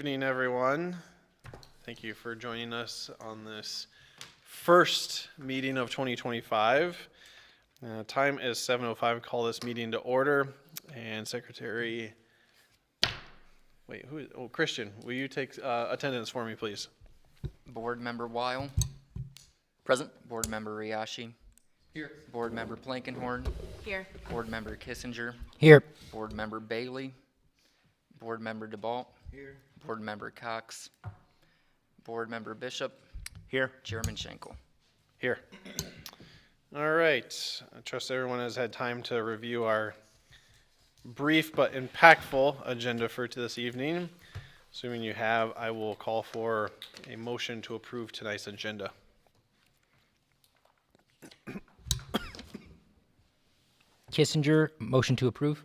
Good evening, everyone. Thank you for joining us on this first meeting of 2025. Time is 7:05. Call this meeting to order. And Secretary, Christian, will you take attendance for me, please? Board Member Weil. Present. Board Member Riashi. Here. Board Member Plankenhorn. Here. Board Member Kissinger. Here. Board Member Bailey. Board Member DeBalt. Here. Board Member Cox. Board Member Bishop. Here. Chairman Schenkel. Here. All right. I trust everyone has had time to review our brief but impactful agenda for this evening. Assuming you have, I will call for a motion to approve tonight's agenda. Kissinger, motion to approve.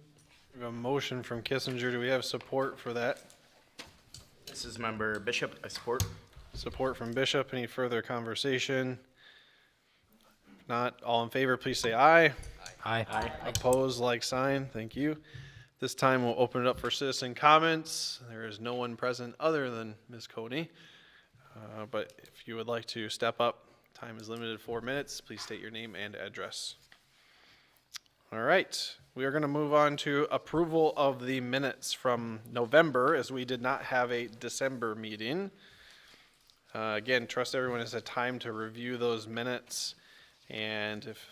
We have a motion from Kissinger. Do we have support for that? This is Member Bishop. I support. Support from Bishop. Any further conversation? If not, all in favor, please say aye. Aye. Opposed, like sign. Thank you. This time we'll open it up for citizen comments. There is no one present other than Ms. Coney. But if you would like to step up, time is limited 4 minutes. Please state your name and address. All right. We are going to move on to approval of the minutes from November, as we did not have a December meeting. Again, trust everyone has had time to review those minutes, and if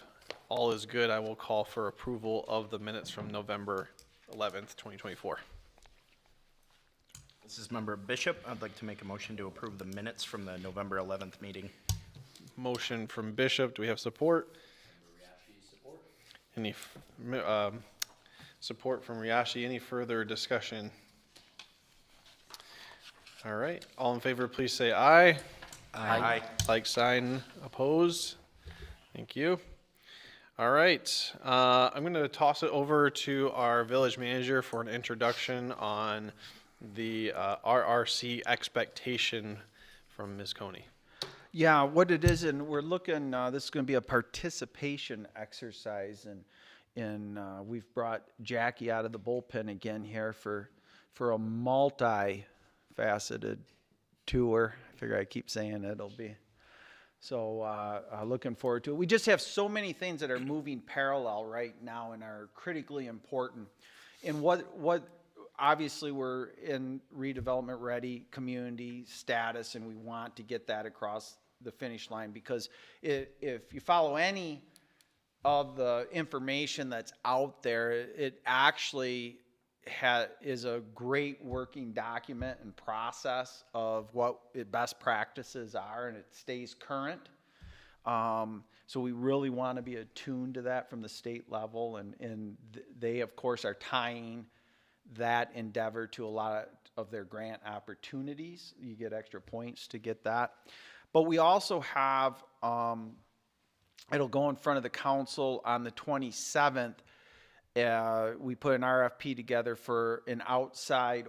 all is good, I will call for approval of the minutes from November 11th, 2024. This is Member Bishop. I'd like to make a motion to approve the minutes from the November 11th meeting. Motion from Bishop. Do we have support? Any support from Riashi? Any further discussion? All right. All in favor, please say aye. Aye. Like sign. Opposed? Thank you. All right. I'm going to toss it over to our village manager for an introduction on the RRC expectation from Ms. Coney. Yeah, what it is, and we're looking, this is going to be a participation exercise, and we've brought Jackie out of the bullpen again here for a multi-faceted tour. I figure I keep saying it'll be. So looking forward to it. We just have so many things that are moving parallel right now and are critically important. And what obviously we're in redevelopment ready community status, and we want to get that across the finish line, because if you follow any of the information that's out there, it actually is a great working document and process of what best practices are, and it stays current. So we really want to be attuned to that from the state level, and they of course are tying that endeavor to a lot of their grant opportunities. You get extra points to get that. But we also have, it'll go in front of the council on the 27th. We put an RFP together for an outside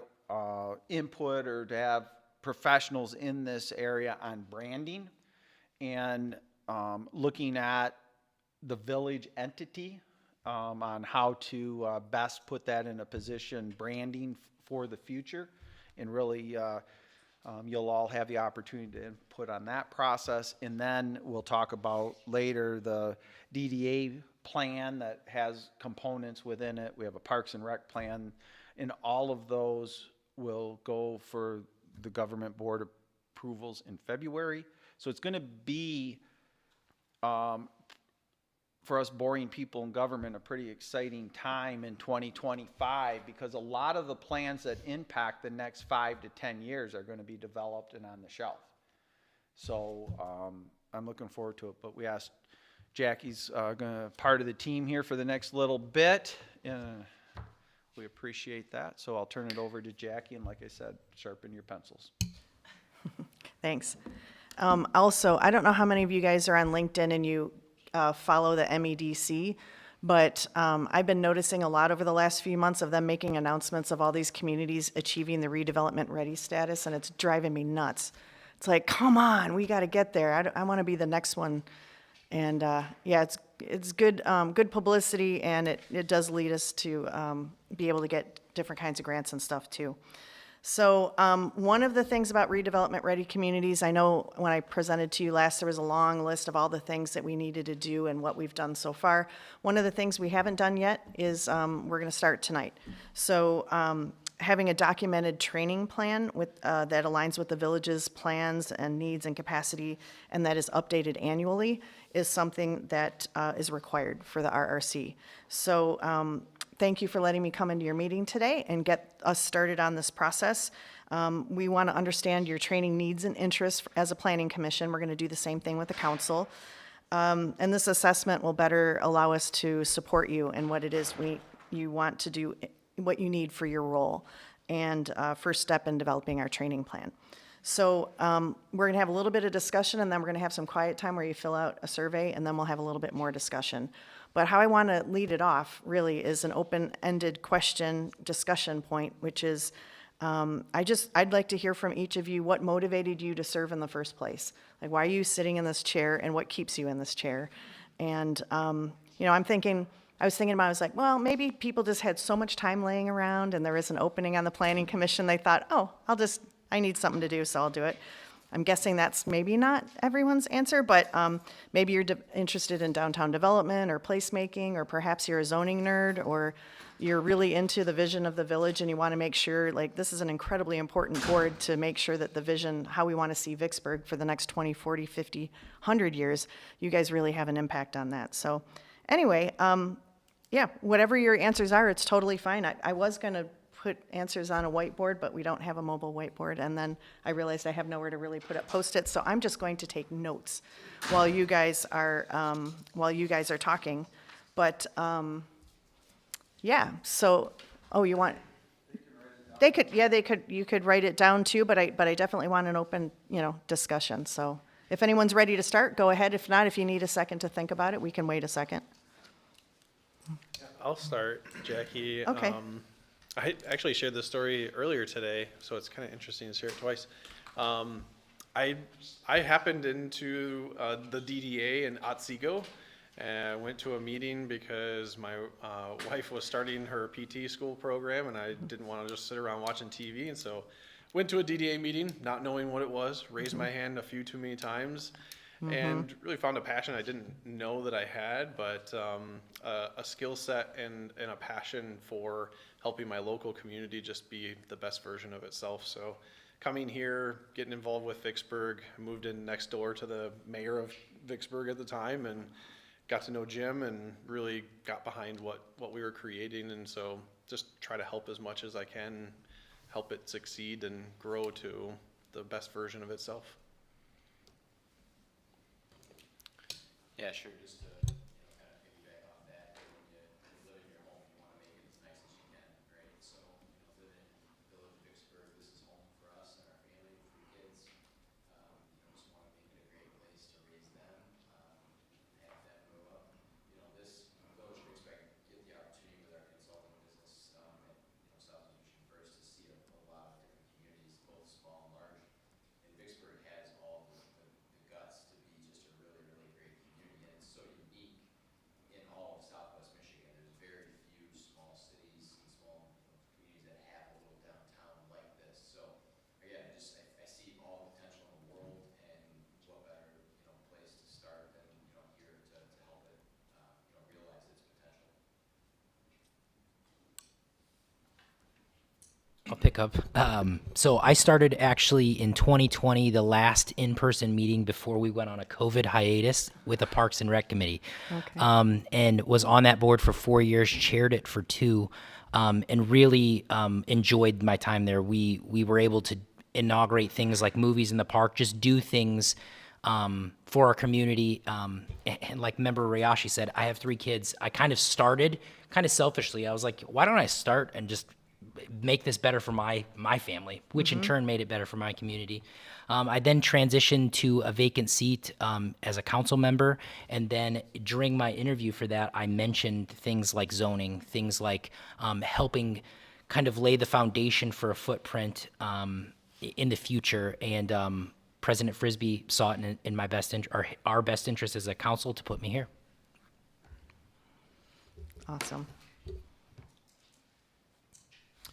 input, or to have professionals in this area on branding and looking at the village entity on how to best put that in a position, branding for the future, and really you'll all have the opportunity to input on that process. And then we'll talk about later the DDA plan that has components within it. We have a Parks and Rec plan, and all of those will go for the government board approvals in February. So it's going to be, for us boring people in government, a pretty exciting time in 2025, because a lot of the plans that impact the next 5 to 10 years are going to be developed and on the shelf. So I'm looking forward to it. But we asked Jackie's going to part of the team here for the next little bit. We appreciate that. So I'll turn it over to Jackie, and like I said, sharpen your pencils. Thanks. Also, I don't know how many of you guys are on LinkedIn and you follow the MEDC, but I've been noticing a lot over the last few months of them making announcements of all these communities achieving the redevelopment ready status, and it's driving me nuts. It's like, come on, we got to get there. I want to be the next one. And yeah, it's good good publicity, and it does lead us to be able to get different kinds of grants and stuff too. So one of the things about redevelopment-ready communities, I know when I presented to you last, there was a long list of all the things that we needed to do and what we've done so far. One of the things we haven't done yet is we're going to start tonight. So having a documented training plan with, that aligns with the village's plans and needs and capacity, and that is updated annually, is something that is required for the RRC. So thank you for letting me come into your meeting today and get us started on this process. We want to understand your training needs and interests as a planning commission. We're going to do the same thing with the council. And this assessment will better allow us to support you in what it is you want to do, what you need for your role, and first step in developing our training plan. So we're going to have a little bit of discussion, and then we're going to have some quiet time where you fill out a survey, and then we'll have a little bit more discussion. But how I want to lead it off really is an open-ended question discussion point, which is I'd like to hear from each of you what motivated you to serve in the first place. Like, why are you sitting in this chair, and what keeps you in this chair? And you know, I was thinking about, I was like, well, maybe people just had so much time laying around, and there was an opening on the planning commission. They thought, oh, I need something to do, so I'll do it. I'm guessing that's maybe not everyone's answer, but maybe you're interested in downtown development or placemaking, or perhaps you're a zoning nerd, or you're really into the vision of the village and you want to make sure, like, this is an incredibly important board to make sure that the vision, how we want to see Vicksburg for the next 20, 40, 50, 100 years, you guys really have an impact on that. So anyway, yeah, whatever your answers are, it's totally fine. I was going to put answers on a whiteboard, but we don't have a mobile whiteboard. And then I realized I have nowhere to really put up Post-its, so I'm just going to take notes while you guys are talking. But yeah, so you want? They could, yeah, they could. You could write it down too, but I definitely want an open, discussion. So if anyone's ready to start, go ahead. If not, if you need a second to think about it, we can wait a second. I'll start, Jackie. Okay. I actually shared this story earlier today, so it's kind of interesting to share it twice. I happened into the DDA in Otsego, and I went to a meeting because my wife was starting her PT school program, and I didn't want to just sit around watching TV, and so went to a DDA meeting, not knowing what it was, raised my hand a few too many times, and really found a passion I didn't know that I had, but a skill set and a passion for helping my local community just be the best version of itself. So coming here, getting involved with Vicksburg, moved in next door to the mayor of Vicksburg at the time, and got to know Jim and really got behind what we were creating. And so just try to help as much as I can, help it succeed and grow to the best version of itself. Yeah, sure. Just to kind of piggyback off that, when you live in your home, you want to make it as nice as you can, right? So living in the village of Vicksburg, this is home for us and our family, for the kids. Just want to make it a great place to raise them, have them grow up. This village of Vicksburg get the opportunity with our consulting business at South Michigan First to see a lot of different communities, both small and large. And Vicksburg has all the guts to be just a really, really great community, and it's so unique in all of Southwest Michigan. There's very few small cities and small communities that have a little downtown like this. So again, I see all the potential in the world, and what better place to start than here to help it realize its potential. I'll pick up. So I started actually in 2020, the last in-person meeting before we went on a COVID hiatus with the Parks and Rec Committee. Okay. And was on that board for 4 years, chaired it for 2, and really enjoyed my time there. We were able to inaugurate things like movies in the park, just do things for our community. And like Member Ryashi said, I have 3 kids. I kind of started kind of selfishly. I was like, why don't I start and just make this better for my family, which in turn made it better for my community. I then transitioned to a vacant seat as a council member, and then during my interview for that, I mentioned things like zoning, things like helping kind of lay the foundation for a footprint in the future, and President Frisbee saw it in my best our best interest as a council to put me here. Awesome.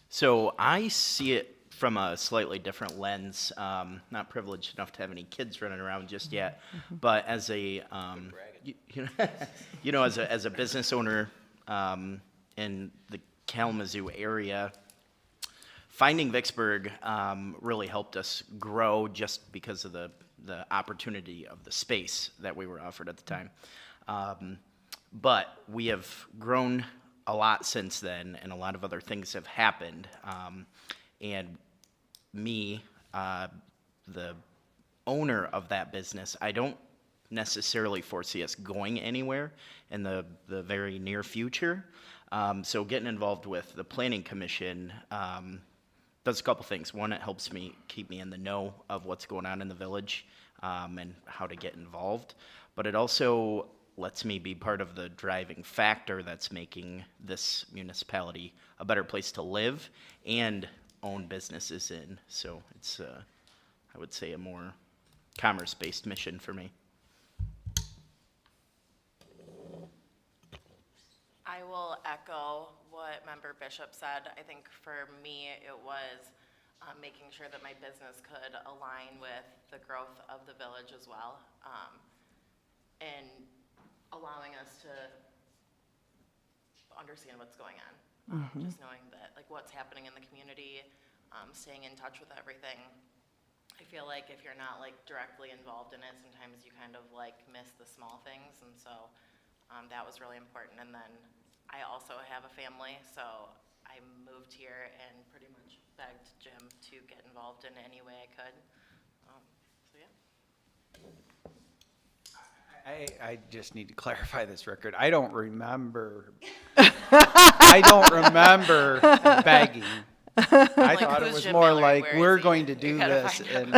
So I see it from a slightly different lens. Not privileged enough to have any kids running around just yet, but as a as a business owner in the Kalamazoo area, finding Vicksburg really helped us grow just because of the opportunity of the space that we were offered at the time. But we have grown a lot since then, and a lot of other things have happened. And me, the owner of that business, I don't necessarily foresee us going anywhere in the very near future. So getting involved with the Planning Commission does a couple things. One, it helps me keep me in the know of what's going on in the village and how to get involved. But it also lets me be part of the driving factor that's making this municipality a better place to live and own businesses in. So it's, I would say, a more commerce-based mission for me. I will echo what Member Bishop said. I think for me, it was making sure that my business could align with the growth of the village as well, and allowing us to understand what's going on. Just knowing that, like, what's happening in the community, staying in touch with everything. I feel like if you're not, like, directly involved in it, sometimes you kind of, like, miss the small things, and so that was really important. And then I also have a family, so I moved here and pretty much begged Jim to get involved in any way I could. So yeah. I just need to clarify this record. I don't remember. I don't remember begging. I thought it who's was Jim more Miller? like, Where is we're he? going to We do gotta this. find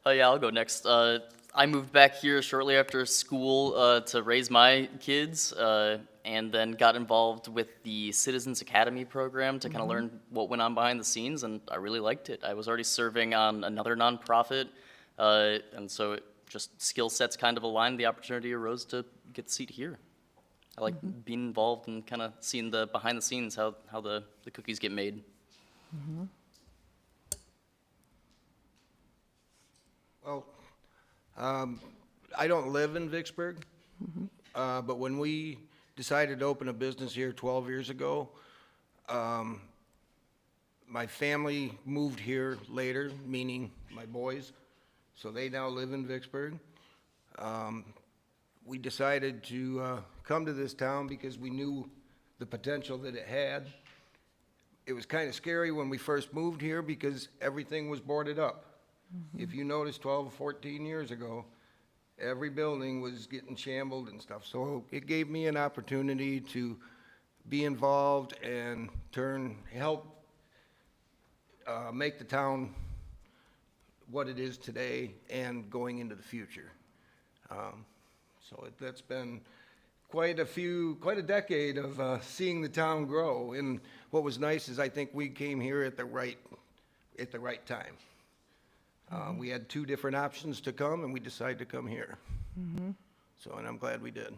And Yeah, I'll go next. I moved back here shortly after school to raise my kids, and then got involved with the Citizens Academy program to kind of learn what went on behind the scenes, and I really liked it. I was already serving on another nonprofit, and so it just skill sets kind of aligned. The opportunity arose to get the seat here. I like being involved and kind of seeing the behind the scenes, how the cookies get made. Well, I don't live in Vicksburg, but when we decided to open a business here 12 years ago, my family moved here later, meaning my boys, so they now live in Vicksburg. We decided to come to this town because we knew the potential that it had. It was kind of scary when we first moved here because everything was boarded up. If you notice 12 or 14 years ago, every building was getting shambled and stuff. So it gave me an opportunity to be involved and help make the town what it is today and going into the future. That's been quite a decade of seeing the town grow. And what was nice is I think we came here at the right time. We had two different options to come, and we decided to come here. So, and I'm glad we did.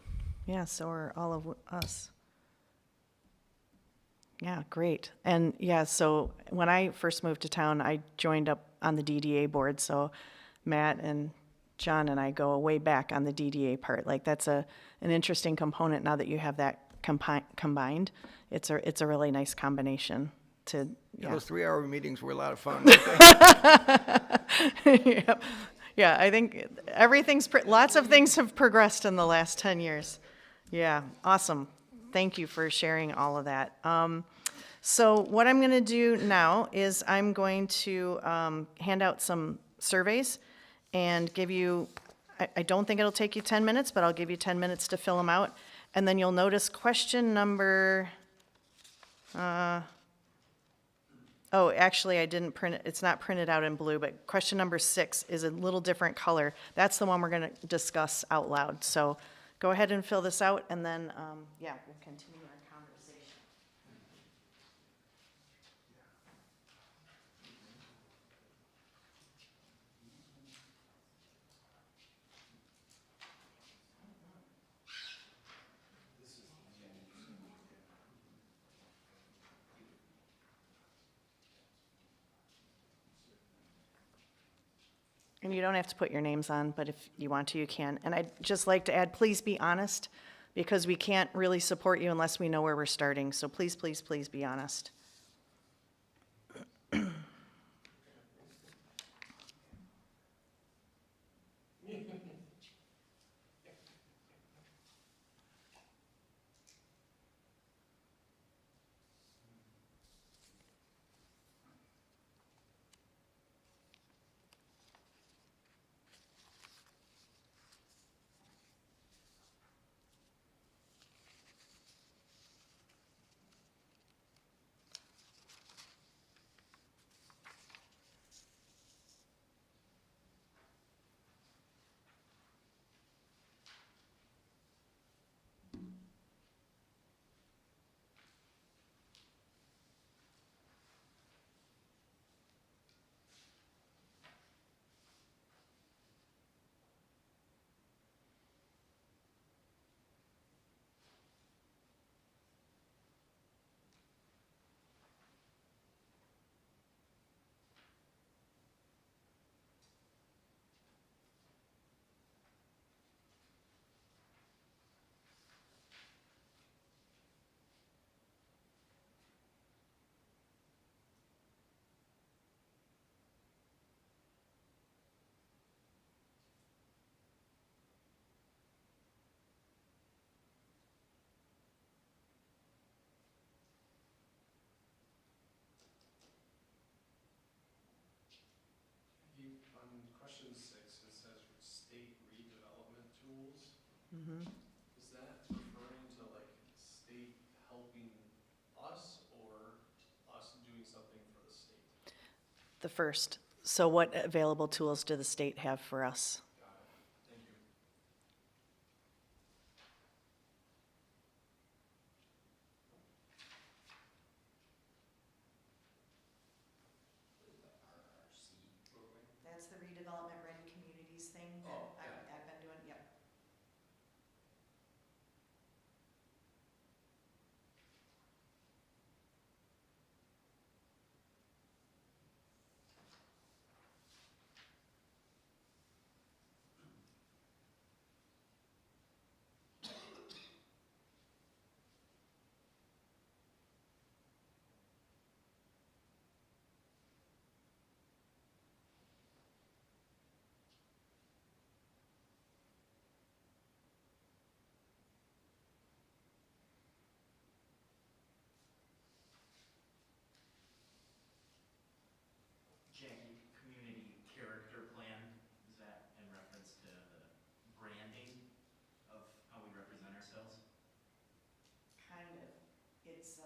Yeah, so are all of us. Yeah, great. And yeah, so when I first moved to town, I joined up on the DDA board. So Matt and John and I go way back on the DDA part. Like, that's an interesting component now that you have that combined. It's a really nice combination to. Yeah, Yeah. those 3-hour meetings were a lot of fun. Yep. Yeah, I think lots of things have progressed in the last 10 years. Yeah, awesome. Thank you for sharing all of that. So what I'm going to do now is I'm going to hand out some surveys and give you, I don't think it'll take you 10 minutes, but I'll give you 10 minutes to fill them out. And then you'll notice question number, oh, actually, I didn't print it. It's not printed out in blue, but question number 6 is a little different color. That's the one we're going to discuss out loud. So go ahead and fill this out, and then, yeah, we'll continue our conversation. And you don't have to put your names on, but if you want to, you can. And I'd just like to add, please be honest, because we can't really support you unless we know where we're starting. So please, please, please be honest. On question 6, it says state redevelopment tools. Is that referring to like state helping us or us doing something for the state? The first. So what available tools do the state have for us? Got it. Thank you. That's the redevelopment ready communities thing that I've been doing, yep. Jackie, community character plan, is that in reference to the branding of how we represent ourselves? Kind of. It's,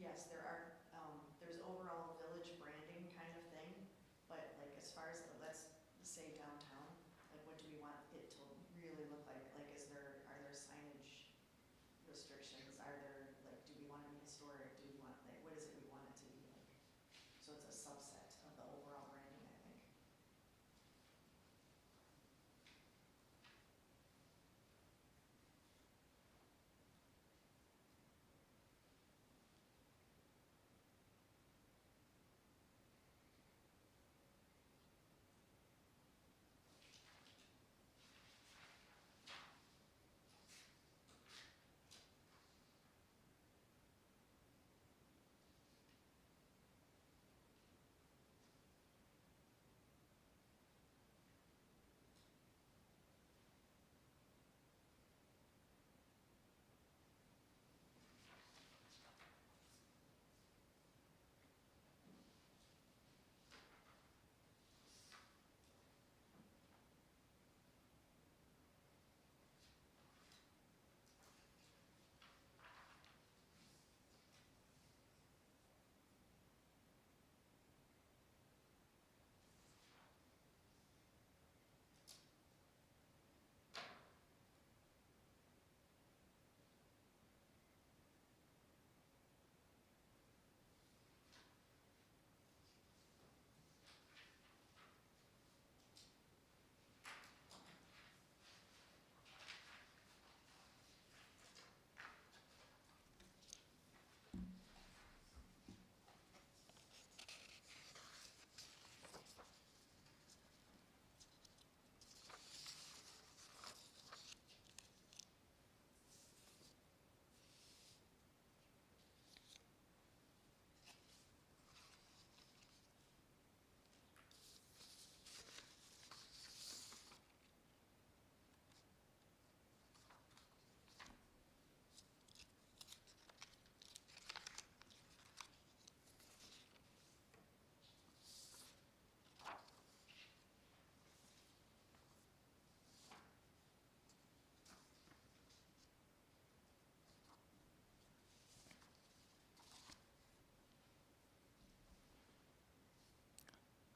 yes, there's overall village branding kind of thing, but like as far as, let's say downtown, like what do we want it to really look like? Like are there signage restrictions? Are there, like, do we want to be historic? Do we want, like, what is it we want it to be like? So it's a subset of the overall branding, I think.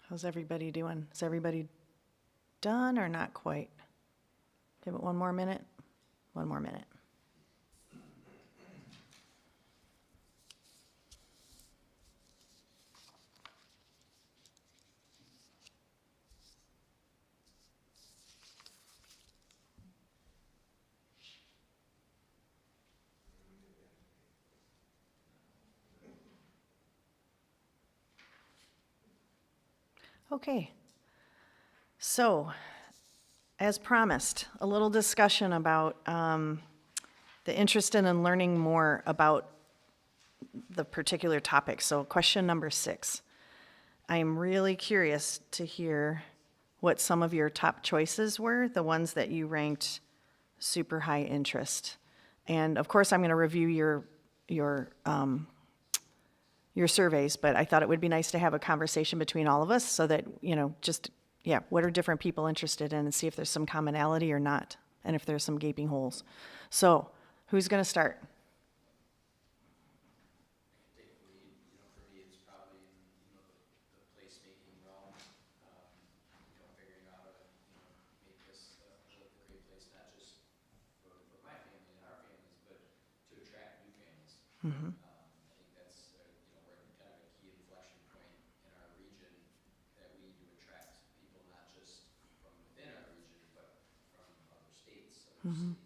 How's everybody doing? Is everybody done or not quite? Give it one more minute. One more minute. Okay. So, as promised, a little discussion about the interest in learning more about the particular topic. So, question number 6. I am really curious to hear what some of your top choices were, the ones that you ranked super high interest. And of course, I'm going to review your surveys, but I thought it would be nice to have a conversation between all of us so that, what are different people interested in, and see if there's some commonality or not, and if there's some gaping holes. So, who's going to start? For me, it's probably in, the placemaking realm, figuring out how to, make this a great place, not just for my family and our families, but to attract new families. I think that's, we're at kind of a key inflection point in our region that we need to attract people not just from within our region, but from other states, within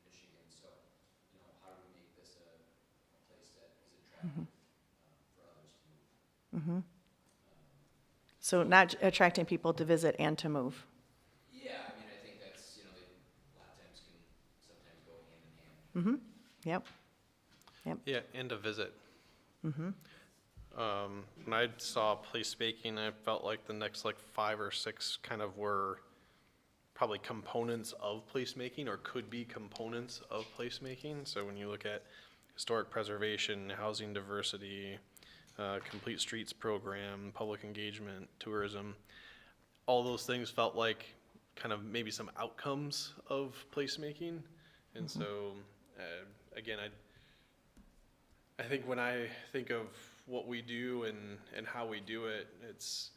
Michigan. So, how do we make this a place that is attractive for others to move? So, not attracting people to visit and to move. Yeah, I mean, I think that's, they a lot of times can sometimes go hand in hand. Yep. Yeah, and a visit. When I saw placemaking, I felt like the next 5 or 6 kind of were probably components of placemaking, or could be components of placemaking. So when you look at historic preservation, housing diversity, complete streets program, public engagement, tourism, all those things felt like kind of maybe some outcomes of placemaking. And so, again, I think when I think of what we do and how we do it, it's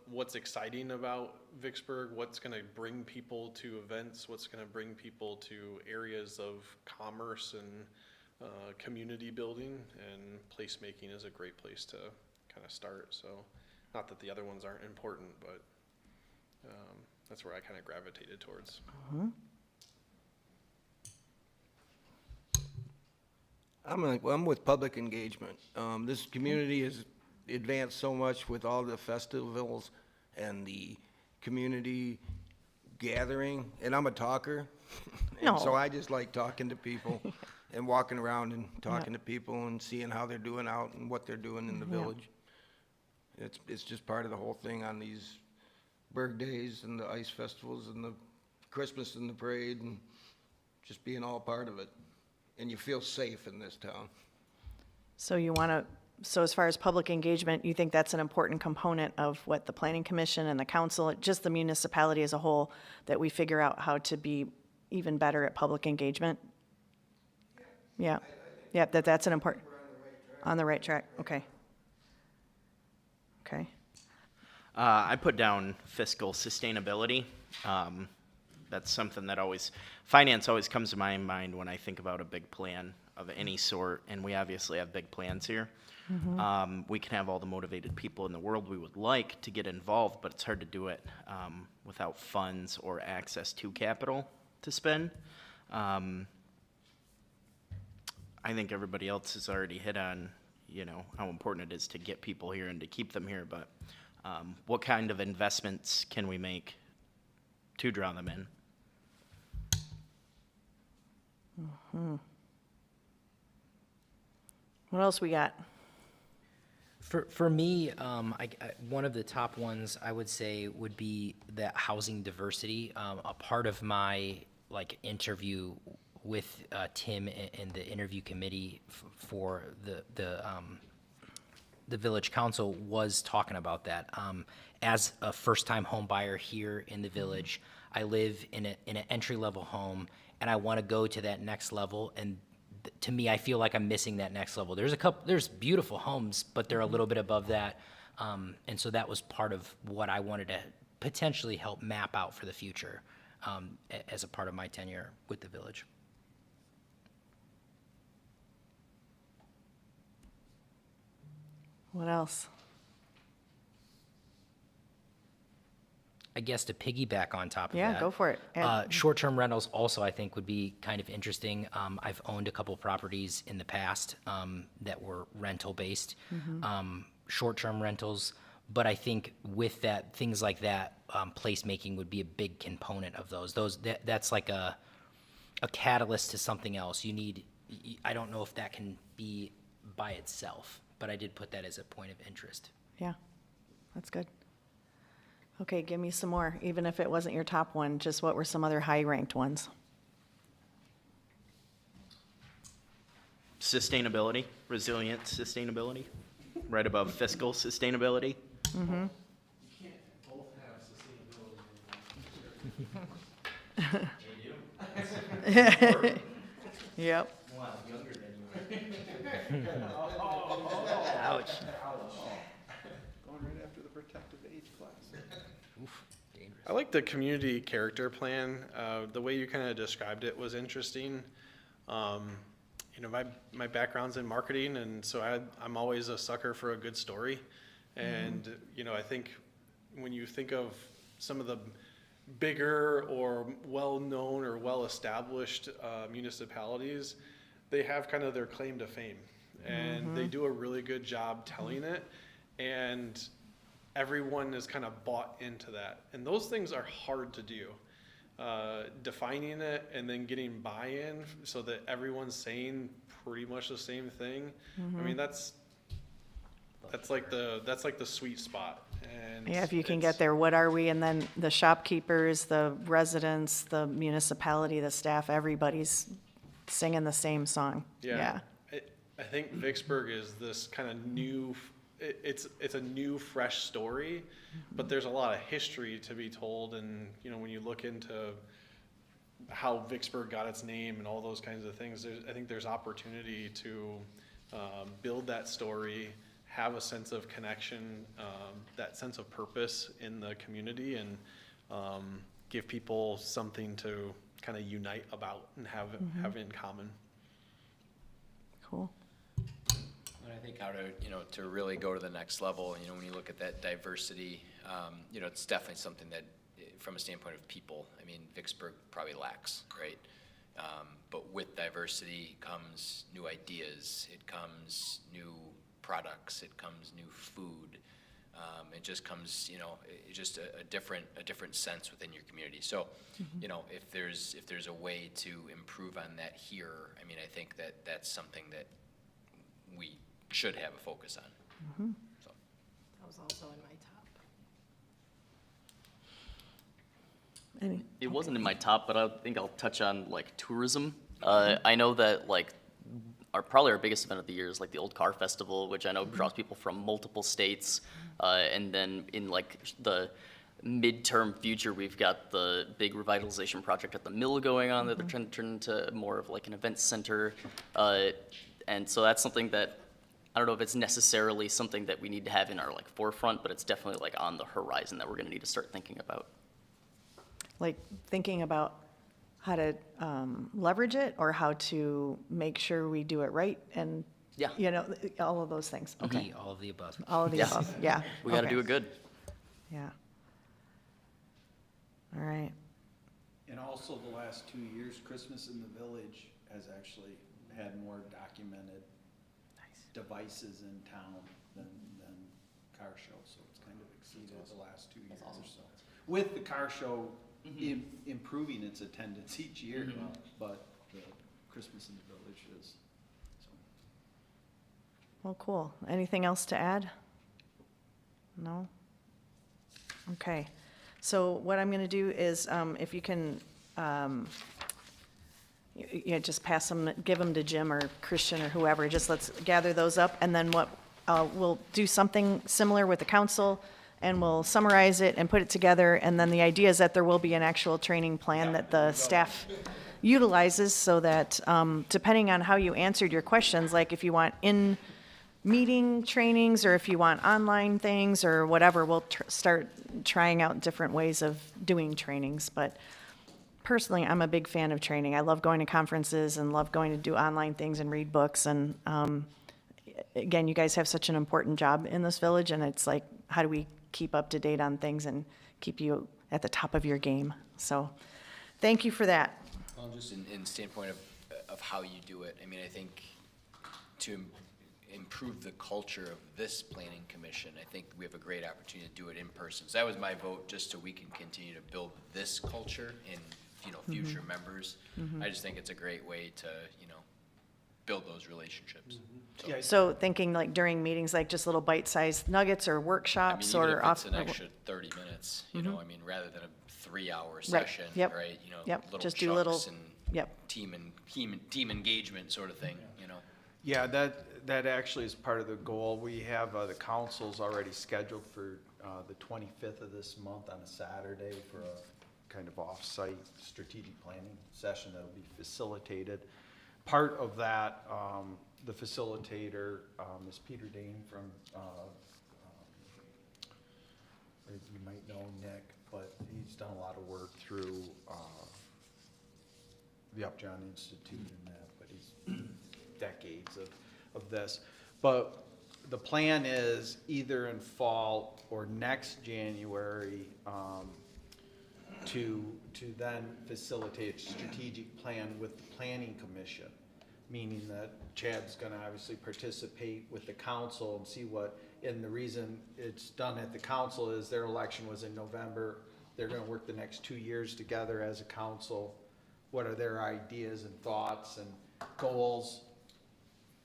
what's exciting about Vicksburg, what's going to bring people to events, what's going to bring people to areas of commerce and community building, and placemaking is a great place to kind of start. So, not that the other ones aren't important, but that's where I kind of gravitated towards. I'm with public engagement. This community has advanced so much with all the festivals and the community gathering, and I'm a talker. And so No. I just like talking to people and walking around and talking to people and seeing how they're doing out and what they're doing in the village. It's just part of the whole thing on these Berg Days and the ice festivals and the Christmas and the parade, and just being all part of it. And you feel safe in this town. So as far as public engagement, you think that's an important component of what the planning commission and the council, just the municipality as a whole, that we figure out how to be even better at public engagement? Yeah, that's an important, on the right track, okay. Okay, I put down fiscal sustainability. That's something that finance always comes to my mind when I think about a big plan of any sort, and we obviously have big plans here. We can have all the motivated people in the world we would like to get involved, but it's hard to do it without funds or access to capital to spend. I think everybody else has already hit on, how important it is to get people here and to keep them here, but what kind of investments can we make to draw them in? what else we got? For me, one of the top ones I would say would be that housing diversity. A part of my interview with Tim and the interview committee for the village council was talking about that. As a first-time home buyer here in the village, I live in an entry-level home, and I want to go to that next level. And to me, I feel like I'm missing that next level. There's beautiful homes, but they're a little bit above that. And so that was part of what I wanted to potentially help map out for the future as a part of my tenure with the village. What else? I guess to piggyback on top of Yeah, that. go for it. Short-term rentals also, I think, would be kind of interesting. I've owned a couple properties in the past that were rental-based, short-term rentals. But I think with that, things like that, placemaking would be a big component of those. That's like a catalyst to something else. I don't know if that can be by itself, but I did put that as a point of interest. Yeah, that's good. Okay, give me some more, even if it wasn't your top one, just what were some other high-ranked ones? Sustainability, resilient sustainability, right above fiscal sustainability. Mm-hmm. You can't both have sustainability. Yep. Wow, younger than you. Ouch. Going right after the protective age class. I like the community character plan. The way you kind of described it was interesting. My background's in marketing, and so I'm always a sucker for a good story. And, I think when you think of some of the bigger or well-known or well-established municipalities, they have kind of their claim to fame. And they do a really good job telling it. And everyone is kind of bought into that. And those things are hard to do. Defining it and then getting buy-in so that everyone's saying pretty much the same thing. I mean, that's like the sweet spot. And Yeah, if you can get there, what are we? And then the shopkeepers, the residents, the municipality, the staff, everybody's singing the same song. Yeah. I think Vicksburg is this kind of new, it's a new, fresh story, but there's a lot of history to be told. And, when you look into how Vicksburg got its name and all those kinds of things, I think there's opportunity to build that story, have a sense of connection, that sense of purpose in the community, and give people something to kind of unite about and have in common. Cool. And I think how to really go to the next level, when you look at that diversity, it's definitely something that, from a standpoint of people, I mean, Vicksburg probably lacks, right? But with diversity comes new ideas, it comes new products, it comes new food. It just comes, just a different sense within your community. So, if there's a way to improve on that here, I mean, I think that's something that we should have a focus on. So. That was also in my top. It wasn't in my top, but I think I'll touch on tourism. I know that probably our biggest event of the year is the Old Car Festival, which I know draws people from multiple states. And then in the midterm future, we've got the big revitalization project at the mill going on that they're trying to turn into more of an event center. And so that's something that I don't know if it's necessarily something that we need to have in our forefront, but it's definitely on the horizon that we're going to need to start thinking about. Thinking about how to leverage it or how to make sure we do it right and, all of those things. Okay. All of the above. All of the above, yeah. We got to Okay. do it good. Yeah. All right. And also the last 2 years, Christmas in the Village has actually had more documented devices in town than car show, so it's kind of exceeded the last 2 years or so. With the car show improving its attendance each year, but the Christmas in the Village is, so. Well, cool. Anything else to add? No? Okay. So what I'm going to do is, if you can, just pass them, give them to Jim or Christian or whoever, just let's gather those up, and then we'll do something similar with the council, and we'll summarize it and put it together, and then the idea is that there will be an actual training plan that the staff utilizes, so that, depending on how you answered your questions, if you want meeting trainings, or if you want online things or whatever, we'll start trying out different ways of doing trainings. But personally, I'm a big fan of training. I love going to conferences and love going to do online things and read books. And again, you guys have such an important job in this village, and it's like, how do we keep up to date on things and keep you at the top of your game? So thank you for that. Well, just in standpoint of how you do it, I mean, I think to improve the culture of this planning commission, I think we have a great opportunity to do it in person. So that was my vote, just so we can continue to build this culture in, future members. I just think it's a great way to, build those relationships. So thinking like during meetings, like just little bite-sized nuggets or I mean, workshops even or if off. it's an extra 30 minutes, I mean, rather than a 3-hour session, Yep. right? Yep. Little Just do little- chunks and Yep. team engagement sort of thing, Yeah, that actually is part of the goal. We have, the council's already scheduled for, the 25th of this month on a Saturday for a kind of off-site strategic planning session that'll be facilitated. Part of that, the facilitator, is Peter Dane from, you might know Nick, but he's done a lot of work through, the Upjohn Institute and that, but he's decades of this. But the plan is either in fall or next January, to then facilitate a strategic plan with the planning commission, meaning that Chad's gonna obviously participate with the council and see what, and the reason it's done at the council is their election was in November. They're gonna work the next 2 years together as a council. What are their ideas and thoughts and goals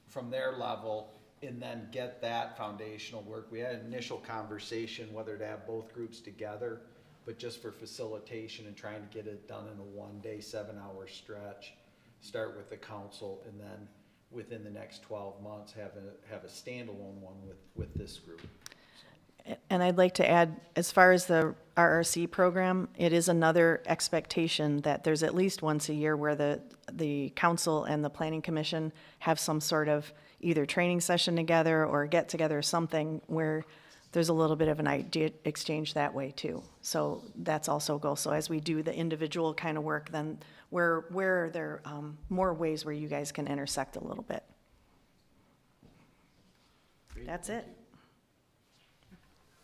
from their level, and then get that foundational work. We had an initial conversation whether to have both groups together, but just for facilitation and trying to get it done in a 1-day, 7-hour stretch. Start with the council, and then within the next 12 months, have a standalone one with this group. And I'd like to add, as far as the RRC program, it is another expectation that there's at least once a year where the council and the planning commission have some sort of either training session together or get together or something where there's a little bit of an idea exchange that way too. So that's also a goal. So as we do the individual kind of work, then where are there more ways where you guys can intersect a little bit? That's it.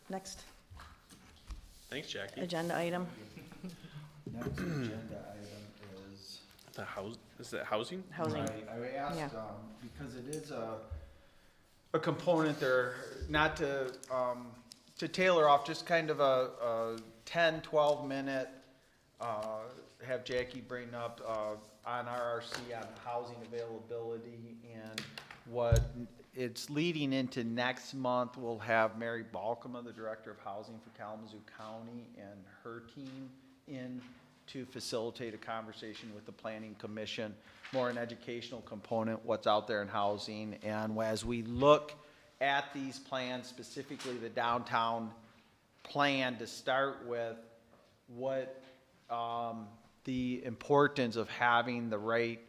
Next Thanks, Jackie. agenda item. Next agenda item is. Is it housing? Housing. Right, I asked, Yeah. because it is a component there, not to tailor off, just kind of a 10, 12 minute, have Jackie bring up, on RRC on housing availability and what it's leading into next month. We'll have Mary Balkema, the Director of Housing for Kalamazoo County, and her team in to facilitate a conversation with the Planning Commission, more an educational component, what's out there in housing. And as we look at these plans, specifically the downtown plan to start with, what the importance of having the right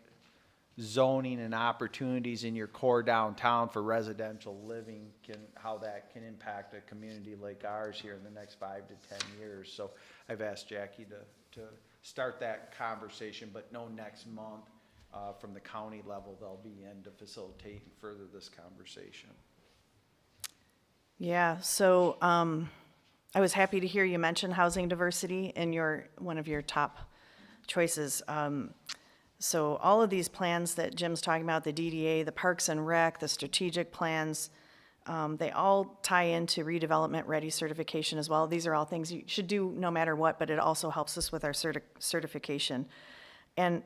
zoning and opportunities in your core downtown for residential living, how that can impact a community like ours here in the next 5 to 10 years. So I've asked Jackie to start that conversation, but no, next month from the county level, they'll be in to facilitate and further this conversation. Yeah, so I was happy to hear you mention housing diversity in one of your top choices. So all of these plans that Jim's talking about, the DDA, the Parks and Rec, the strategic plans, they all tie into redevelopment ready certification as well. These are all things you should do no matter what, but it also helps us with our certification. And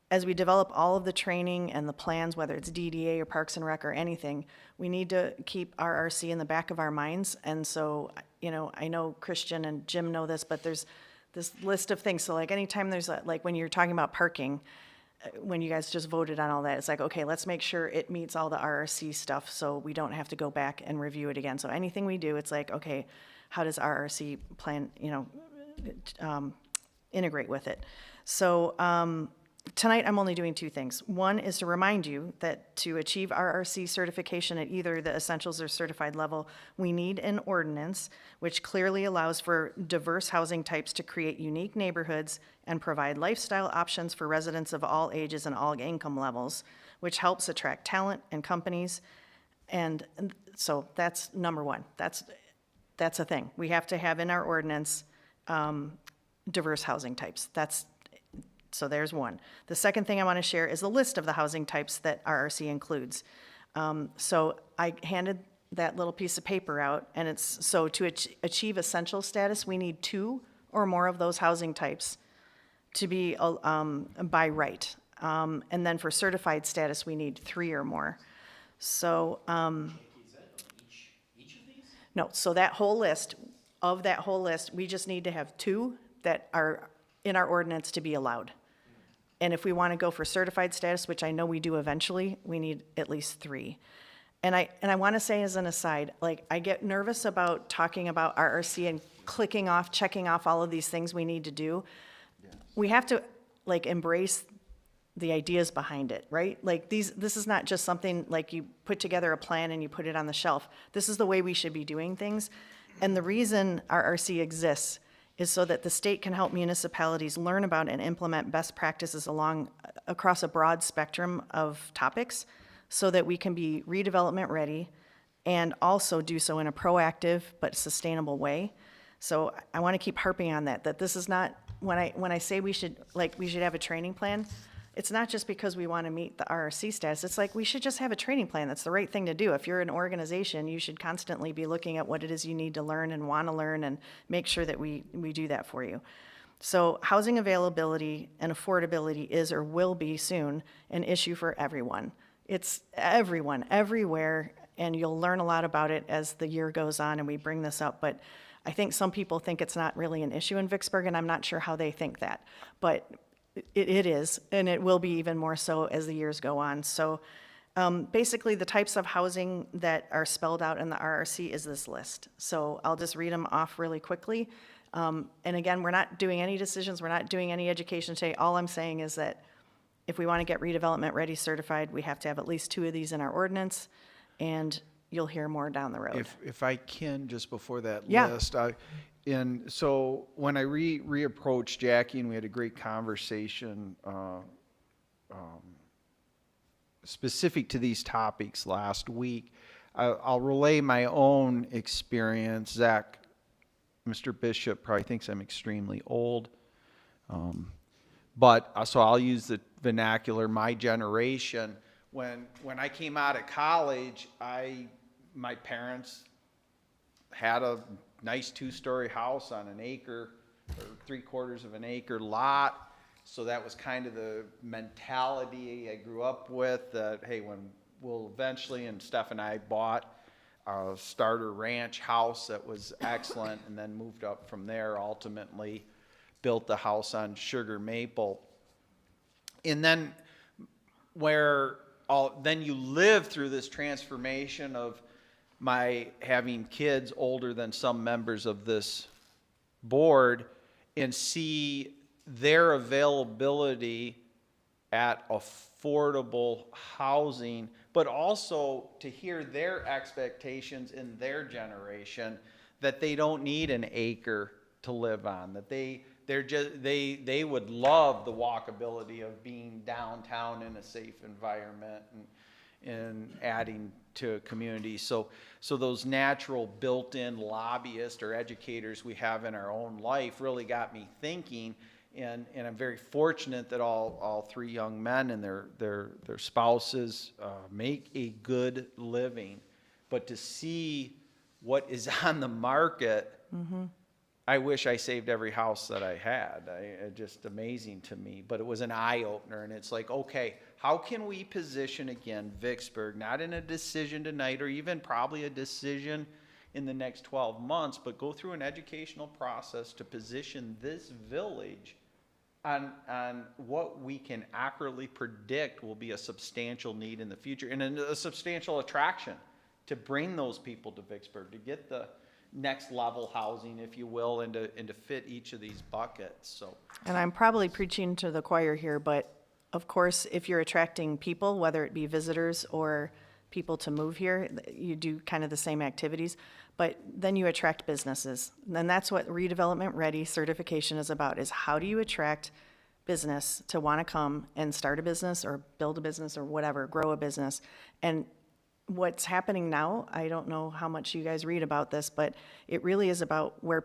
as we develop all of the training and the plans, whether it's DDA or Parks and Rec or anything, we need to keep RRC in the back of our minds. And so, I know Christian and Jim know this, but there's this list of things. So like anytime there's like when you're talking about parking, when you guys just voted on all that, it's like, okay, let's make sure it meets all the RRC stuff so we don't have to go back and review it again. So anything we do, it's like, okay, how does RRC plan, integrate with it? So tonight I'm only doing two things. One is to remind you that to achieve RRC certification at either the essentials or certified level, we need an ordinance which clearly allows for diverse housing types to create unique neighborhoods and provide lifestyle options for residents of all ages and all income levels, which helps attract talent and companies. And so that's number one. That's a thing. We have to have in our ordinance diverse housing types. So there's one. The second thing I want to share is a list of the housing types that RRC includes. So I handed that little piece of paper out, and it's, so to achieve essential status, we need 2 or more of those housing types to be by right. And then for certified status, we need 3 or more. So, no, so that whole list, we just need to have 2 that are in our ordinance to be allowed. And if we want to go for certified status, which I know we do eventually, we need at least 3. And I want to say as an aside, like, I get nervous about talking about RRC and checking off all of these things we need to do. We have to, like, embrace the ideas behind it, right? Like, this is not just something like you put together a plan and you put it on the shelf. This is the way we should be doing things. And the reason RRC exists is so that the state can help municipalities learn about and implement best practices across a broad spectrum of topics, so that we can be redevelopment ready and also do so in a proactive but sustainable way. So I want to keep harping on that this is not, when I say we should have a training plan, it's not just because we want to meet the RRC status. It's like, we should just have a training plan. That's the right thing to do. If you're an organization, you should constantly be looking at what it is you need to learn and want to learn, and make sure that we do that for you. So housing availability and affordability is, or will be soon, an issue for everyone. It's everyone, everywhere, and you'll learn a lot about it as the year goes on and we bring this up. But I think some people think it's not really an issue in Vicksburg, and I'm not sure how they think that. But it is, and it will be even more so as the years go on. So basically, the types of housing that are spelled out in the RRC is this list. So I'll just read them off really quickly. And again, we're not doing any decisions. We're not doing any education today. All I'm saying is that if we want to get redevelopment ready certified, we have to have at least 2 of these in our ordinance, and you'll hear more down the road. If I can, just before that Yeah. list, and so when I reapproached Jackie, and we had a great conversation specific to these topics last week, I'll relay my own experience. Zach, Mr. Bishop probably thinks I'm extremely old, but so I'll use the vernacular. My generation, when I came out of college, my parents had a nice 2-story house on an acre or 3/4 of an acre lot. So that was kind of the mentality I grew up with, that, hey, when we'll eventually, and Steph and I bought a starter ranch house that was excellent, and then moved up from there, ultimately built the house on sugar maple. And then then you live through this transformation of my having kids older than some members of this board, and see their availability at affordable housing, but also to hear their expectations in their generation that they don't need an acre to live on, that they would love the walkability of being downtown in a safe environment, and adding to a community. So those natural built-in lobbyists or educators we have in our own life really got me thinking, and I'm very fortunate that all 3 young men and their spouses make a good living. But to see what is on the market, I wish I saved every house that I had. Just amazing to me. But it was an eye-opener, and it's like, okay, how can we position, again, Vicksburg, not in a decision tonight, or even probably a decision in the next 12 months, but go through an educational process to position this village on what we can accurately predict will be a substantial need in the future, and a substantial attraction to bring those people to Vicksburg, to get the next level housing, if you will, and to fit each of these buckets. So, And I'm probably preaching to the choir here, but of course, if you're attracting people, whether it be visitors or people to move here, you do kind of the same activities, but then you attract businesses. And that's what redevelopment ready certification is about, is how do you attract business to want to come and start a business or build a business or whatever, grow a business. And what's happening now, I don't know how much you guys read about this, but it really is about where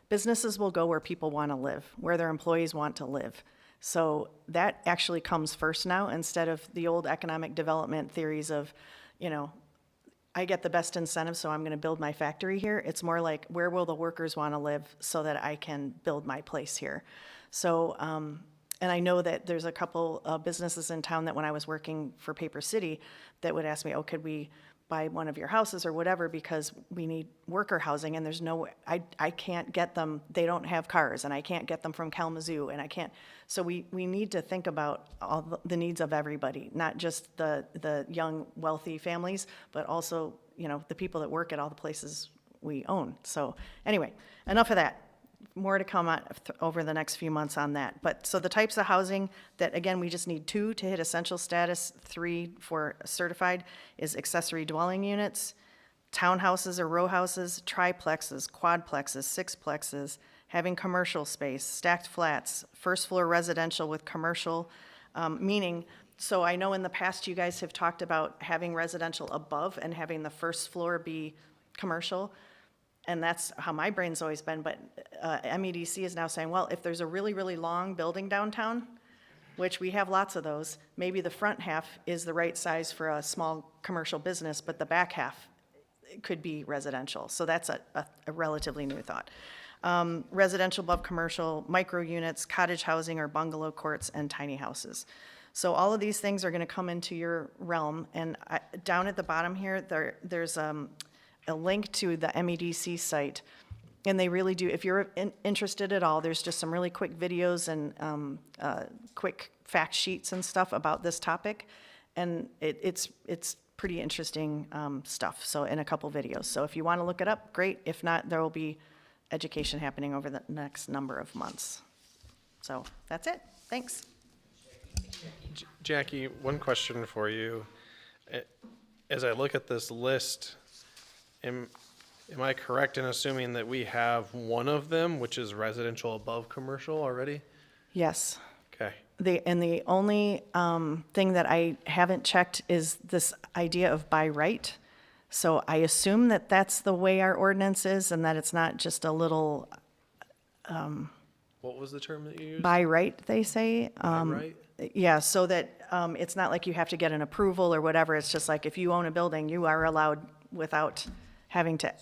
businesses will go where people want to live, where their employees want to live. So that actually comes first now, instead of the old economic development theories of, I get the best incentive, so I'm going to build my factory here. It's more like, where will the workers want to live so that I can build my place here? So, and I know that there's a couple of businesses in town that when I was working for Paper City that would ask me, oh, could we buy one of your houses or whatever, because we need worker housing, and there's no, I can't get them, they don't have cars, and I can't get them from Kalamazoo, and I can't. So we need to think about all the needs of everybody, not just the young, wealthy families, but also, the people that work at all the places we own. So anyway, enough of that. More to come over the next few months on that. But so the types of housing that, again, we just need 2 to hit essential status, 3 for certified, is accessory dwelling units, townhouses or row houses, triplexes, quadplexes, sixplexes, having commercial space, stacked flats, first floor residential with commercial, meaning, so I know in the past you guys have talked about having residential above and having the first floor be commercial. And that's how my brain's always been, but MEDC is now saying, well, if there's a really, really long building downtown, which we have lots of those, maybe the front half is the right size for a small commercial business, but the back half could be residential. So that's a relatively new thought. Residential above commercial, micro units, cottage housing or bungalow courts, and tiny houses. So all of these things are going to come into your realm. And down at the bottom here, there's a link to the MEDC site, and they really do, if you're interested at all, there's just some really quick videos and quick fact sheets and stuff about this topic, and it's pretty interesting stuff, so in a couple videos. So if you want to look it up, great. If not, there will be education happening over the next number of months. So that's it. Thanks. Jackie, one question for you. As I look at this list, Am I correct in assuming that we have one of them, which is residential above commercial already? Yes. Okay. The only thing that I haven't checked is this idea of by right. So I assume that that's the way our ordinance is, and that it's not just a little What was the term that you used? by right, they say. By right? Yeah, so that it's not like you have to get an approval or whatever. It's just like if you own a building, you are allowed without having to,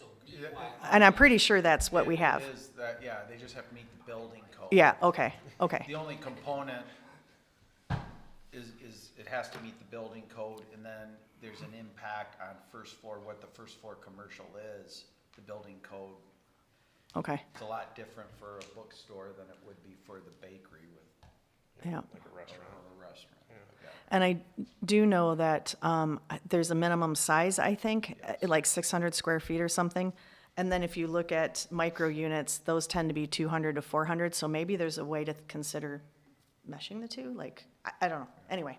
and I'm pretty sure that's what we have. It is that, yeah, they just have to meet the building code. Yeah, okay. The only component is it has to meet the building code, and then there's an impact on first floor, what the first floor commercial is, the building code. Okay, It's a lot different for a bookstore than it would be for the bakery with yeah. Like a restaurant. a restaurant. And I do know that there's a minimum size, I think, like 600 square feet or something. And then if you look at micro units, those tend to be 200 to 400. So maybe there's a way to consider meshing the two. Like, I don't know. Anyway,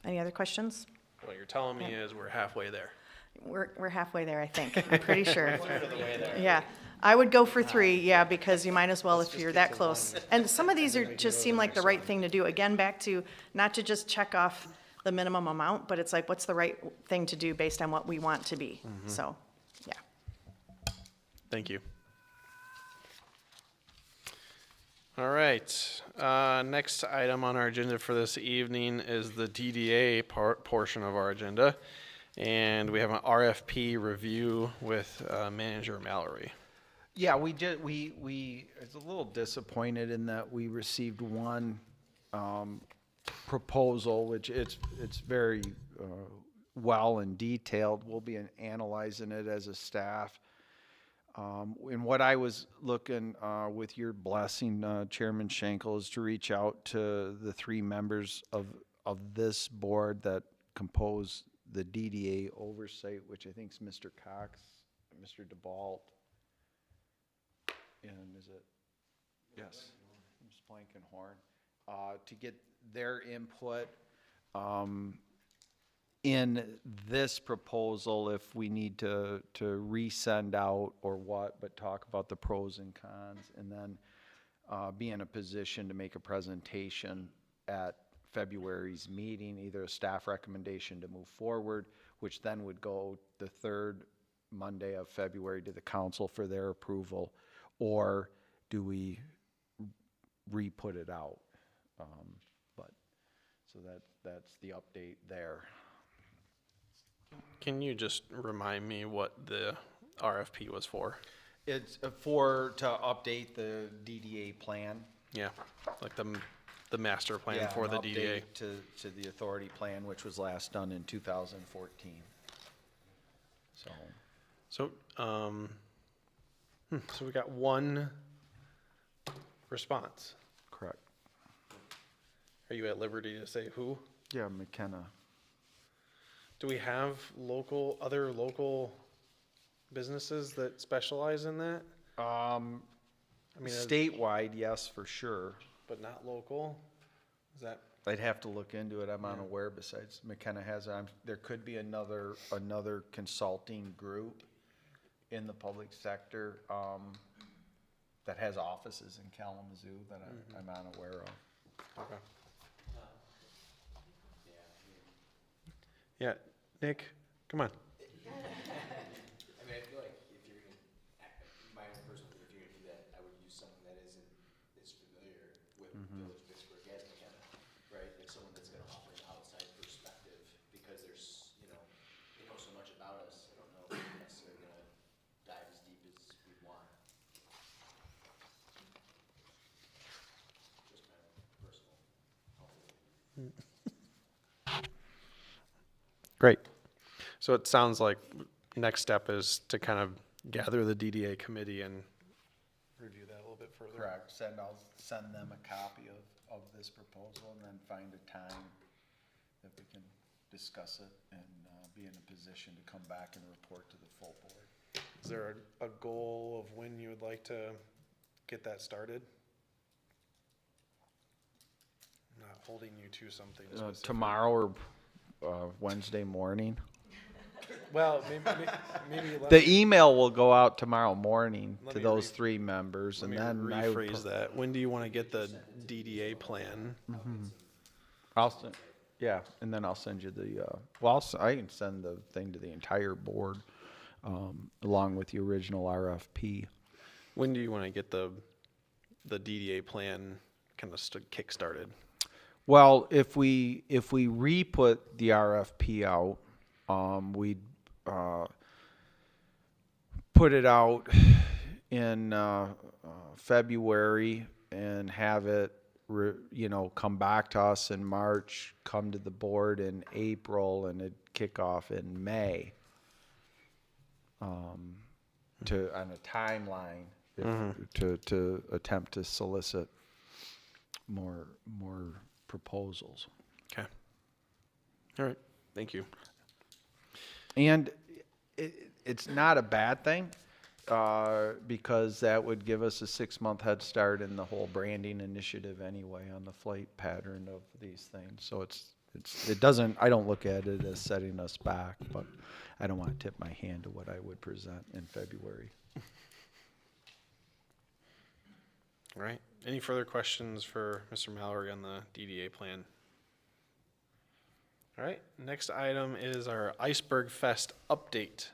any other questions? What you're telling me is we're halfway there. We're halfway there, I think. I'm pretty sure. Yeah. I would go for 3, yeah, because you might as well if you're that close. And some of these just seem like the right thing to do. Again, back to not to just check off the minimum amount, but it's like, what's the right thing to do based on what we want to be? So, yeah. Thank you. All right. Next item on our agenda for this evening is the DDA portion of our agenda. And we have an RFP review with Manager Mallory. Yeah, we it's a little disappointed in that we received one proposal, which it's very well and detailed. We'll be analyzing it as a staff. And what I was looking, with your blessing, Chairman Schenkel, is to reach out to the 3 members of this board that compose the DDA oversight, which I think is Mr. Cox, Mr. DeBalt, and is it? Yes. I'm just blanking Horn. to get their input in this proposal, if we need to resend out or what, but talk about the pros and cons, and then be in a position to make a presentation at February's meeting, either a staff recommendation to move forward, which then would go the third Monday of February to the council for their approval, or do we re-put it out? But so that's the update there. Can you just remind me what the RFP was for? It's to update the DDA plan. Yeah, like the master plan Yeah, for an the DDA. update to the authority plan, which was last done in 2014. So, So we got one response. correct. Are you at liberty to say who? Yeah, McKenna. Do we have other local businesses that specialize in that? I mean, Statewide, yes, for sure. but not local? Is that, I'd have to look into it. I'm unaware besides McKenna has, there could be another consulting group in the public sector, that has offices in Kalamazoo that I'm unaware of. okay. Yeah, Nick, come on. I mean, I feel like if you're gonna, my own personal opinion, if you're gonna do that, I would use someone that isn't as familiar with Village Vicksburg as McKenna, right? Like someone that's gonna offer an outside perspective, because there's, they know so much about us. I don't know if they're necessarily gonna dive as deep as we want. Just my own personal opinion. Great. So it sounds like next step is to kind of gather the DDA committee and review that a little bit further. Correct. I'll send them a copy of this proposal and then find a time that we can discuss it and be in a position to come back and report to the full board. Is there a goal of when you would like to get that started? I'm not holding you to something specific. Tomorrow or Wednesday morning. Well, maybe let The me, email will go out tomorrow morning Let to me those three members, let and me then I would rephrase that. When do you want to get the DDA plan? yeah, and then I'll send you the. I can send the thing to the entire board, along with the original RFP. When do you want to get the DDA plan kind of kick started? Well, if we re-put the RFP out, we'd put it out in February and have it, come back to us in March, come to the board in April, and it'd kick off in May. On a timeline, to attempt to solicit more proposals. Okay. All right. Thank you. And it's not a bad thing, because that would give us a 6-month head start in the whole branding initiative anyway on the flight pattern of these things. So I don't look at it as setting us back, but I don't want to tip my hand to what I would present in February. All right. Any further questions for Mr. Mallory on the DDA plan? All right. Next item is our Iceberg Fest update.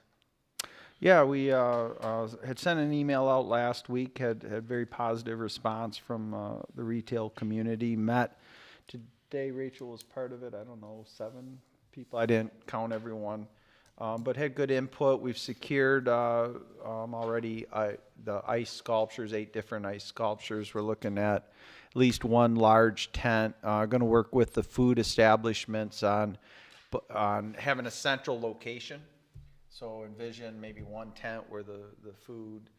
Yeah, we had sent an email out last week, had very positive response from the retail community. Met today, Rachel was part of it, I don't know, 7 people. I didn't count everyone, but had good input. We've secured already the ice sculptures, 8 different ice sculptures. We're looking at least one large tent. Going to work with the food establishments on having a central location. So envision maybe one tent where the food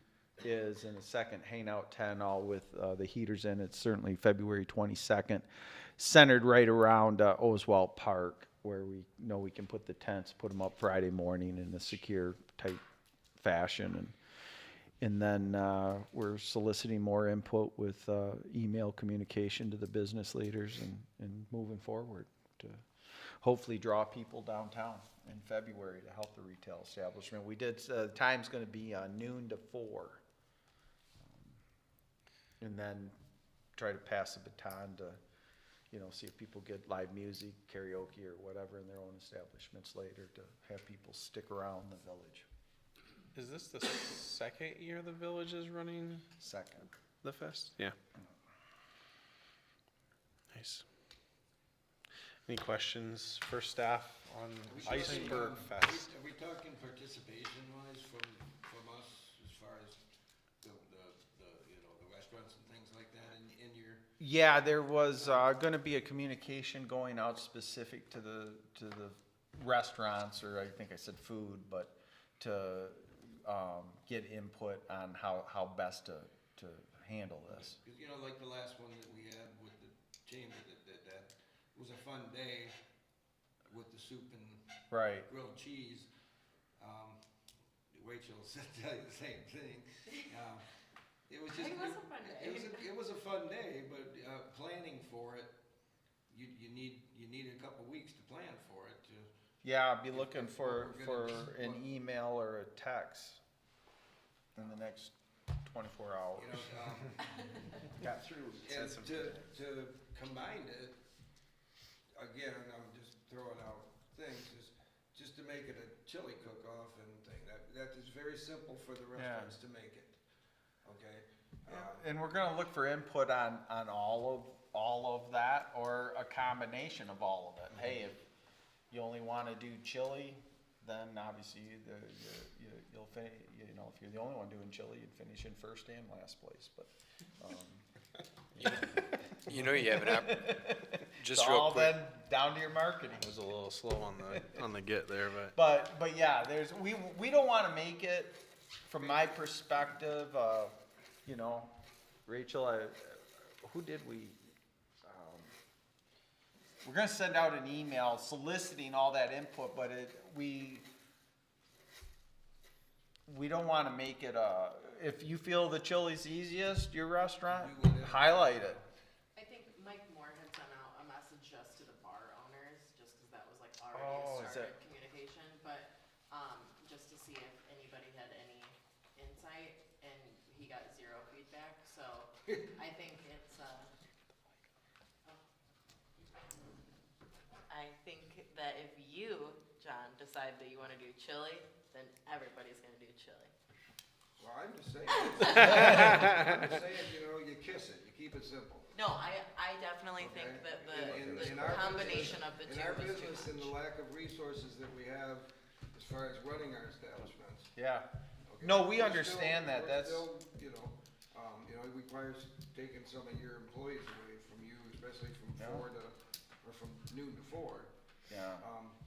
is and a second hangout tent, all with the heaters in. It's certainly February 22nd, centered right around Oswald Park, where we know we can put the tents, put them up Friday morning in a secure type fashion. And then we're soliciting more input with email communication to the business leaders and moving forward to hopefully draw people downtown in February to help the retail establishment. We did, time's gonna be noon to 4. And then try to pass the baton to, see if people get live music, karaoke or whatever in their own establishments later to have people stick around the village. Is this the second year the village is running Second. the fest? Yeah. Nice. Any questions for staff on Iceberg Fest? Are we talking participation wise from us as far as the restaurants and things like that in your? Yeah, there was gonna be a communication going out specific to the restaurants, or I think I said food, but to get input on how best to handle this. Because, like the last one that we had with the chamber that was a fun day with the soup and Right. grilled cheese. Rachel said tell you the same thing. It was just. It was a fun day. It was a fun day, but planning for it, you need a couple weeks to plan for it to. Yeah, I'll be looking for we're gonna be- an email or a text in the next 24 hours. Got through. And to combine it, again, I'm just throwing out things, just to make it a chili cook-off and thing, that is very simple for the restaurants to make it, okay? And we're gonna look for input on all of that, or a combination of all of it. Hey, if you only wanna do chili, then obviously you'll finish, if you're the only one doing chili, you'd finish in first and last place, but, You have an just it's real all quick. then down to your marketing. It was a little slow on the get there, but But yeah, we don't wanna make it, from my perspective, Rachel, who did we, we're gonna send out an email soliciting all that input, but we don't wanna make it if you feel the chili's easiest, your restaurant, highlight it. I think Mike Moore had sent out a message just to the bar owners, just because that was like already Oh, a is started that- communication, but, just to see if anybody had any insight, and he got 0 feedback, so I think it's, I think that if you, John, decide that you wanna do chili, then everybody's gonna do chili. Well, I'm just saying, you kiss it, you keep it simple. No, I definitely think Okay. that In the our combination of the In two our was too business and the much. lack of resources that we have as far as running our establishments. Yeah. Okay, No, we we're understand that, we're that's, still, it requires taking some of your employees away from you, especially from Yeah. 4 to, or from noon to 4. yeah.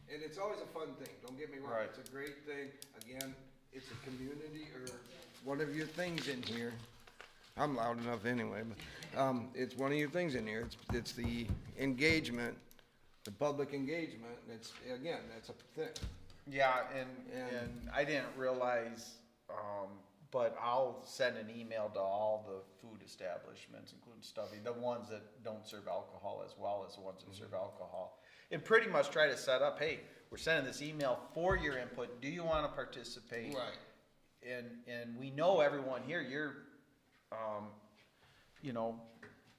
And it's always a fun thing, don't get me wrong, Right. it's a great thing, again, it's a community, or one of your things in here. I'm loud enough anyway, but, it's one of your things in here, it's the engagement, the public engagement, and it's, again, that's a thing. Yeah, and I didn't realize, but I'll send an email to all the food establishments, including Stubby, the ones that don't serve alcohol as well as the ones that serve alcohol. And pretty much try to set up, hey, we're sending this email for your input, do you wanna participate? Right. And we know everyone here, you're,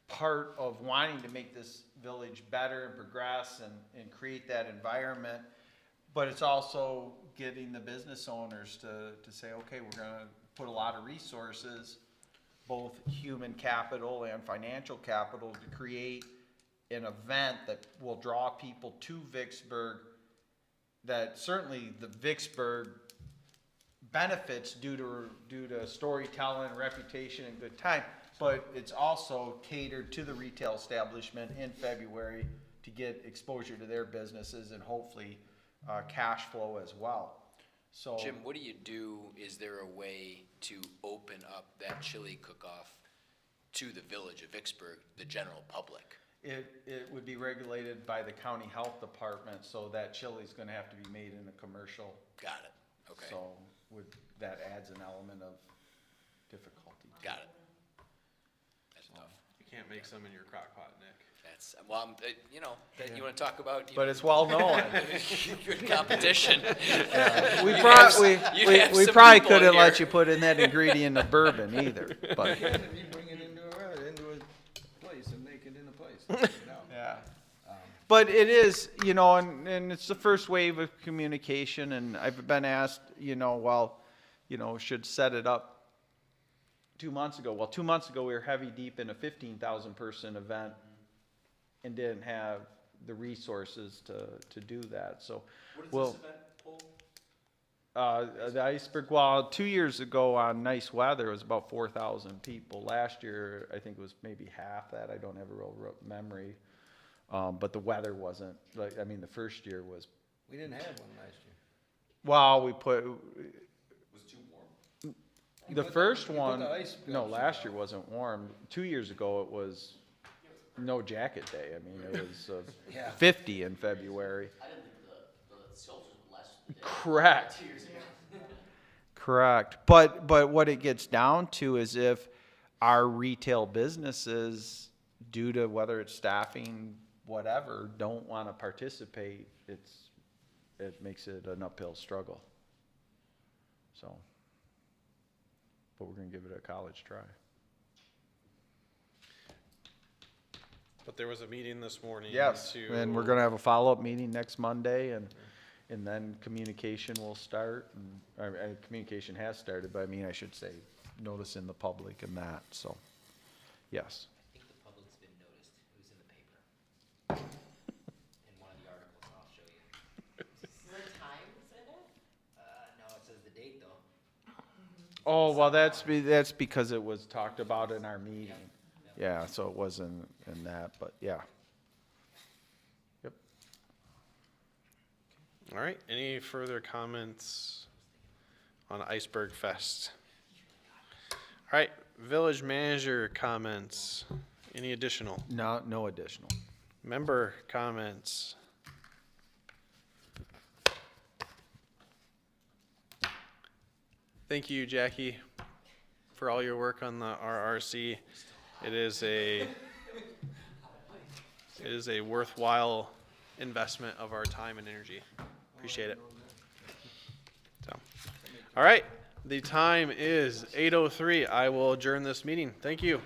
part of wanting to make this village better and progress and create that environment. But it's also getting the business owners to say, okay, we're gonna put a lot of resources, both human capital and financial capital, to create an event that will draw people to Vicksburg, that certainly the Vicksburg benefits due to storytelling, reputation, and good time, but it's also catered to the retail establishment in February to get exposure to their businesses and hopefully cash flow as well. So Jim, what do you do? Is there a way to open up that chili cook-off to the village of Vicksburg, the general public? it would be regulated by the county health department, so that chili's gonna have to be made in a commercial. Got it. Okay. So that adds an element of difficulty. Got it. That's tough. You can't make some in your crock pot, Nick. That's, well, you know, that you wanna talk about, you But know, it's well known. good competition. We You'd probably, have s- you'd have we some probably people in couldn't let here. you put in that ingredient of bourbon either, but. You bring it into a place and make it in a place. Yeah. But it is, you know, and it's the first wave of communication, and I've been asked, you know, well, you know, should set it up 2 months ago. Well, 2 months ago, we were heavy deep in a 15,000 person event and didn't have the resources to do that, so. What is this event, the Iceberg, well, 2 years ago on nice weather, it was about 4,000 people. Last year, I think it was maybe half that. I don't have a real memory. But the weather wasn't, like, I mean, the first year was, We didn't have one last year. well, we put, Was it too warm? the put first you put one, the ice no, belts last out. year wasn't warm. 2 years ago, it was no jacket day. I mean, it was Yeah. 50 in February. I didn't think the shelters would last the day. Correct. 2 years ago. Correct. But what it gets down to is if our retail businesses, due to whether it's staffing, whatever, don't want to participate, it makes it an uphill struggle. So, but we're going to give it a college try. But there was a meeting this morning Yes, to. and we're going to have a follow-up meeting next Monday, and then communication will start, and communication has started, but I mean, I should say, notice in the public and that, so, yes. I think the public's been noticed. It was in the paper. In one of the articles, I'll show you. Is there times in it? No, it says the date though. Oh, well, that's because it was talked about in our meeting. Yeah, so it wasn't in that, but yeah. Yep. All right, any further comments on Iceberg Fest? All right, village manager comments. Any additional? No additional. Member comments. Thank you, Jackie, for all your work on the RRC. It is a worthwhile investment of our time and energy. Appreciate it. So, all right, the time is 8:03. I will adjourn this meeting. Thank you.